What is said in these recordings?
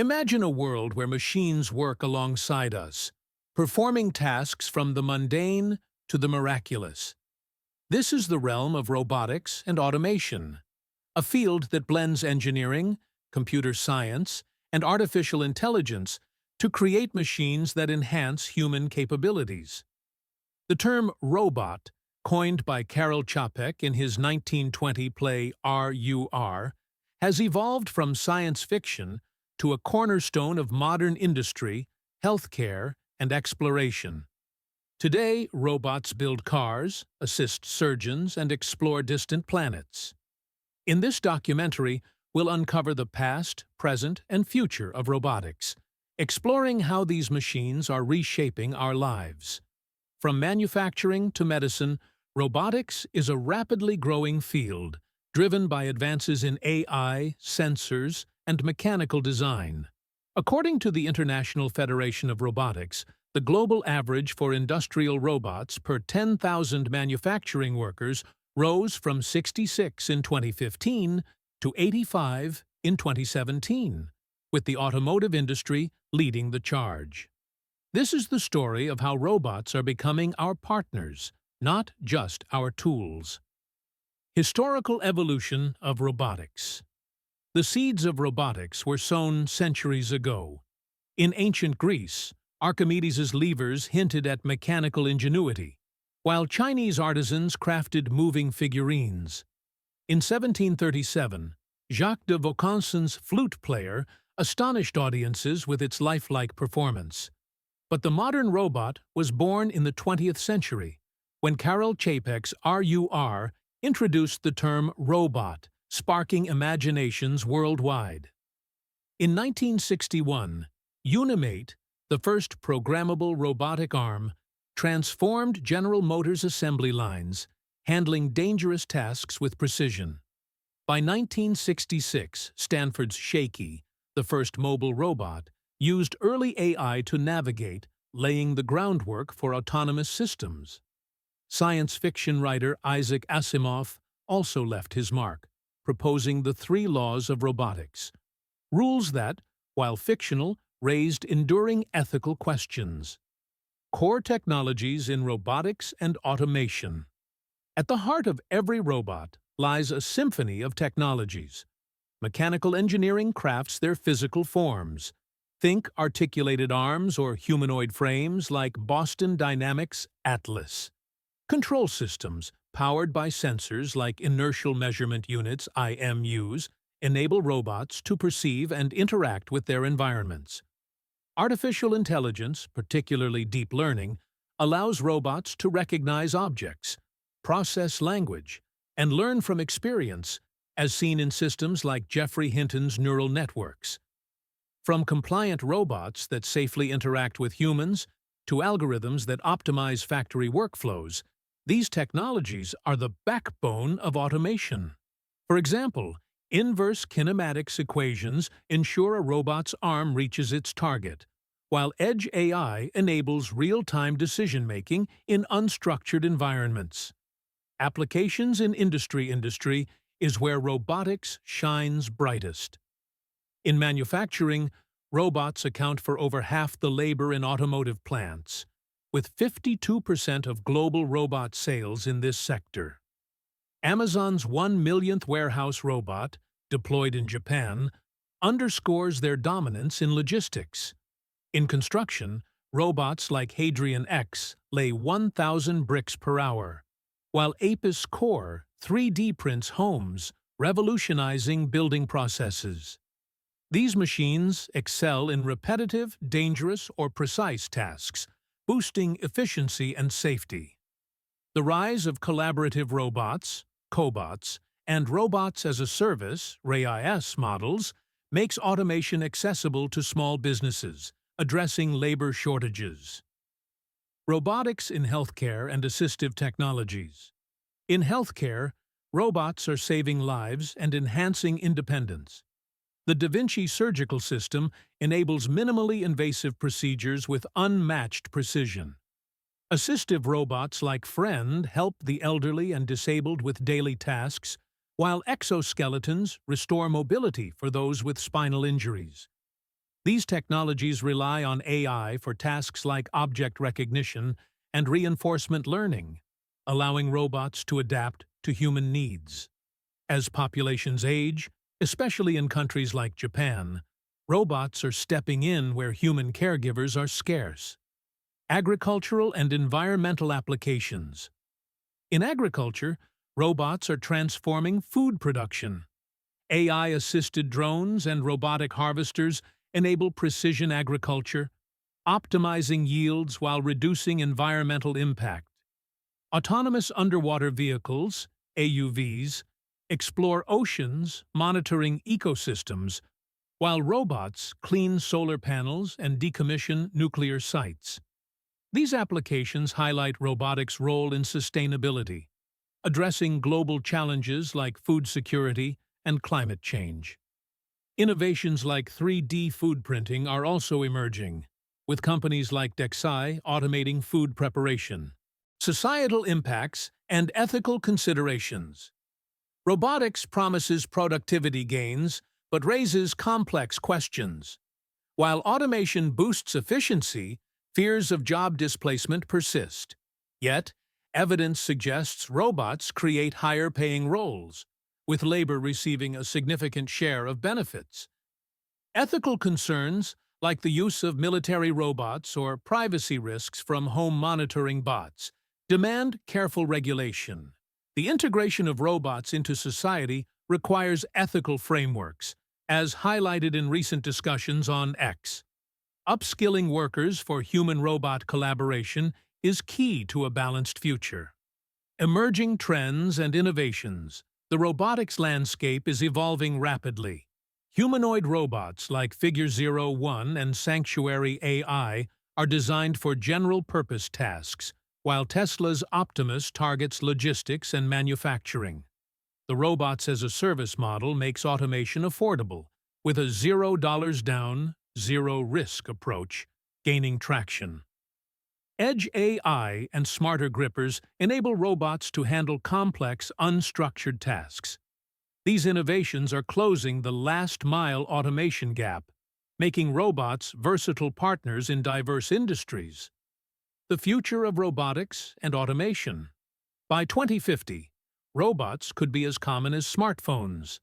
Imagine a world where machines work alongside us, performing tasks from the mundane to the miraculous. This is the realm of robotics and automation, a field that blends engineering, computer science, and artificial intelligence to create machines that enhance human capabilities. The term robot, coined by Karel Čapek in his 1920 play RUR, has evolved from science fiction to a cornerstone of modern industry, healthcare, and exploration. Today, robots build cars, assist surgeons, and explore distant planets. In this documentary, we'll uncover the past, present, and future of robotics, exploring how these machines are reshaping our lives. From manufacturing to medicine, robotics is a rapidly growing field, driven by advances in AI, sensors, and mechanical design. According to the International Federation of Robotics, the global average for industrial robots per 10,000 manufacturing workers rose from 66 in 2015 to 85 in 2017, with the automotive industry leading the charge. This is the story of how robots are becoming our partners, not just our tools. Historical evolution of robotics. The seeds of robotics were sown centuries ago. In ancient Greece, Archimedes' levers hinted at mechanical ingenuity, while Chinese artisans crafted moving figurines. In 1737, Jacques de Vaucanson's flute player astonished audiences with its lifelike performance. But the modern robot was born in the 20th century, when Karel Čapek's RUR introduced the term robot, sparking imaginations worldwide. In 1961, Unimate, the first programmable robotic arm, transformed General Motors' assembly lines, handling dangerous tasks with precision. By 1966, Stanford's Shaky, the first mobile robot, used early AI to navigate, laying the groundwork for autonomous systems. Science fiction writer Isaac Asimov also left his mark, proposing the three laws of robotics, rules that, while fictional, raised enduring ethical questions. Core technologies in robotics and automation. At the heart of every robot lies a symphony of technologies. Mechanical engineering crafts their physical forms. Think articulated arms or humanoid frames like Boston Dynamics' Atlas. Control systems, powered by sensors like inertial measurement units (IMUs), enable robots to perceive and interact with their environments. Artificial intelligence, particularly deep learning, allows robots to recognize objects, process language, and learn from experience, as seen in systems like Geoffrey Hinton's neural networks. From compliant robots that safely interact with humans to algorithms that optimize factory workflows, these technologies are the backbone of automation. For example, inverse kinematics equations ensure a robot's arm reaches its target, while Edge AI enables real-time decision-making in unstructured environments. Applications in industry is where robotics shines brightest. In manufacturing, robots account for over half the labor in automotive plants, with 52% of global robot sales in this sector. Amazon's 1 millionth warehouse robot, deployed in Japan, underscores their dominance in logistics. In construction, robots like Hadrian X lay 1,000 bricks per hour, while Apis Core 3D prints homes, revolutionizing building processes. These machines excel in repetitive, dangerous, or precise tasks, boosting efficiency and safety. The rise of collaborative robots, cobots, and robots as a service, RAIS models, makes automation accessible to small businesses, addressing labor shortages. Robotics in healthcare and assistive technologies. In healthcare, robots are saving lives and enhancing independence. The Da Vinci surgical system enables minimally invasive procedures with unmatched precision. Assistive robots like Friend help the elderly and disabled with daily tasks, while exoskeletons restore mobility for those with spinal injuries. These technologies rely on AI for tasks like object recognition and reinforcement learning, allowing robots to adapt to human needs. As populations age, especially in countries like Japan, robots are stepping in where human caregivers are scarce. Agricultural and environmental applications. In agriculture, robots are transforming food production. AI-assisted drones and robotic harvesters enable precision agriculture, optimizing yields while reducing environmental impact. Autonomous underwater vehicles, AUVs, explore oceans, monitoring ecosystems, while robots clean solar panels and decommission nuclear sites. These applications highlight robotics' role in sustainability, addressing global challenges like food security and climate change. Innovations like 3D food printing are also emerging, with companies like Dexai automating food preparation. Societal impacts and ethical considerations. Robotics promises productivity gains, but raises complex questions. While automation boosts efficiency, fears of job displacement persist. Yet, evidence suggests robots create higher-paying roles, with labor receiving a significant share of benefits. Ethical concerns, like the use of military robots or privacy risks from home monitoring bots, demand careful regulation. The integration of robots into society requires ethical frameworks, as highlighted in recent discussions on X. Upskilling workers for human-robot collaboration is key to a balanced future. Emerging trends and innovations. The robotics landscape is evolving rapidly. Humanoid robots like Figure 01 and Sanctuary AI are designed for general-purpose tasks, while Tesla's Optimus targets logistics and manufacturing. The robots-as-a-service model makes automation affordable, with a $0 down, zero-risk approach gaining traction. Edge AI and smarter grippers enable robots to handle complex, unstructured tasks. These innovations are closing the last-mile automation gap, making robots versatile partners in diverse industries. The future of robotics and automation. By 2050, robots could be as common as smartphones,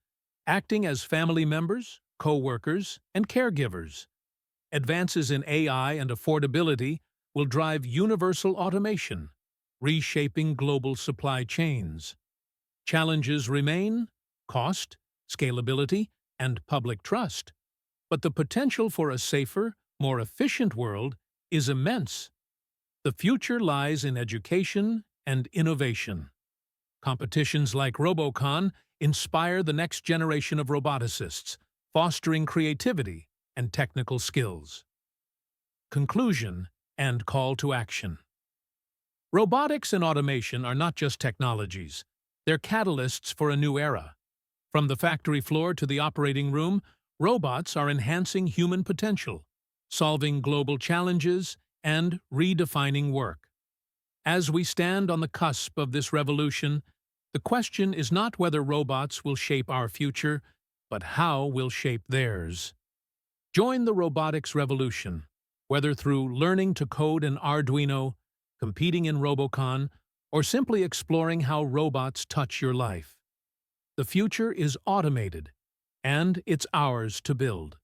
acting as family members, co-workers, and caregivers. Advances in AI and affordability will drive universal automation, reshaping global supply chains. Challenges remain: cost, scalability, and public trust. But the potential for a safer, more efficient world is immense. The future lies in education and innovation. Competitions like Robocon inspire the next generation of roboticists, fostering creativity and technical skills. Conclusion and call to action. Robotics and automation are not just technologies, they're catalysts for a new era. From the factory floor to the operating room, robots are enhancing human potential, solving global challenges, and redefining work. As we stand on the cusp of this revolution, the question is not whether robots will shape our future, but how we'll shape theirs. Join the robotics revolution, whether through learning to code an Arduino, competing in Robocon, or simply exploring how robots touch your life. The future is automated, and it's ours to build.